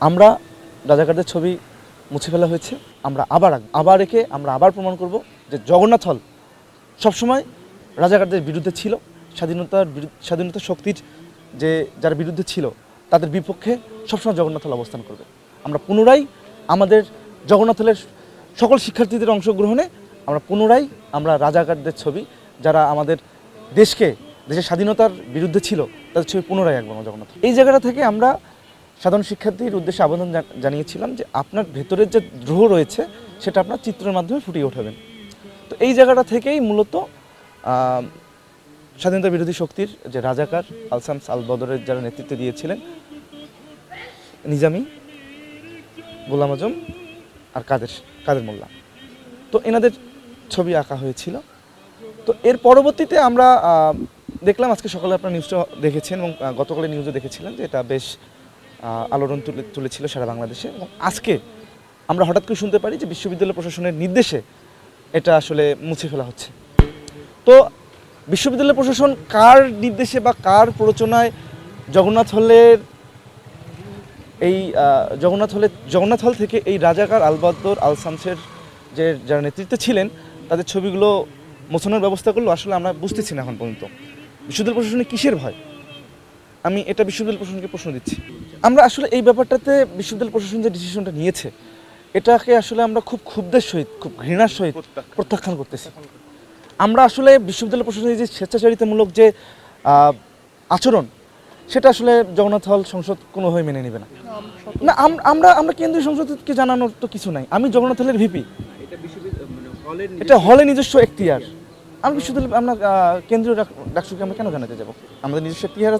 আমরা রাজাকারদের ছবি মুছে ফেলা হয়েছে। আমরা আবার একে আমরা আবার প্রমাণ করব যে জগন্নাথ হল সবসময় রাজাকারদের বিরুদ্ধে ছিল, স্বাধীনতা শক্তির যে যারা বিরুদ্ধে ছিল তাদের বিপক্ষে সবসময় জগন্নাথ হল অবস্থান করবে। আমরা পুনরায় আমাদের জগন্নাথ হলের সকল শিক্ষার্থীদের অংশগ্রহণে আমরা রাজাকারদের ছবি, যারা আমাদের দেশের স্বাধীনতার বিরুদ্ধে ছিল, তাদের ছবি পুনরায় আঁকবো জগন্নাথ। এই জায়গাটা থেকে আমরা সাধারণ শিক্ষার্থীর উদ্দেশ্যে আবেদন জানিয়েছিলাম যে আপনার ভেতরের যে দ্রোহ রয়েছে সেটা আপনার চিত্রের মাধ্যমে ফুটিয়ে ওঠাবেন। তো এই জায়গাটা থেকেই মূলত স্বাধীনতা বিরোধী শক্তির যে রাজাকার আলসামস আল বদরের যারা নেতৃত্ব দিয়েছিলেন, নিজামী, গোলাম আজম আর কাদের মোল্লা, তো এনাদের ছবি আঁকা হয়েছিল। তো এর পরবর্তীতে আমরা দেখলাম, আজকে সকালে আপনারা নিউজটা দেখেছেন এবং গতকালের নিউজও দেখেছিলেন যে এটা বেশ আলোড়ন তুলেছিল সারা বাংলাদেশে। এবং আজকে আমরা হঠাৎ করে শুনতে পারি যে বিশ্ববিদ্যালয় প্রশাসনের নির্দেশে এটা আসলে মুছে ফেলা হচ্ছে। তো বিশ্ববিদ্যালয় প্রশাসন কার নির্দেশে বা কার প্ররোচনায় জগন্নাথ হল থেকে এই রাজাকার আলবদর আলসামসের যে যারা নেতৃত্বে ছিলেন তাদের ছবিগুলো মোছানোর ব্যবস্থা করলো, আসলে আমরা বুঝতেছি না এখন পর্যন্ত বিশ্ববিদ্যালয় প্রশাসনের কিসের ভয়। আমি এটা বিশ্ববিদ্যালয় প্রশাসনকে প্রশ্ন দিচ্ছি। আমরা আসলে এই ব্যাপারটাতে বিশ্ববিদ্যালয় প্রশাসন যে ডিসিশনটা নিয়েছে এটাকে আসলে আমরা খুব ক্ষুব্ধের সহিত, খুব ঘৃণার সহিত প্রত্যাখ্যান করতেছি। আমরা আসলে বিশ্ববিদ্যালয় প্রশাসনের যে স্বেচ্ছাচারিতামূলক যে আচরণ, সেটা আসলে জগন্নাথ হল সংসদ কোনোভাবে মেনে নেবে না। না, আমরা কেন্দ্রীয় সংসদকে জানানোর তো কিছু নাই। আমি জগন্নাথ হলের ভিপি, এটা হলে নিজস্ব এখতিয়ার। আমরা বিশ্ববিদ্যালয়, আমরা কেন্দ্রীয় ডাকসুকে আমরা কেন জানাতে যাব? আমাদের নিজস্ব এখতিয়ার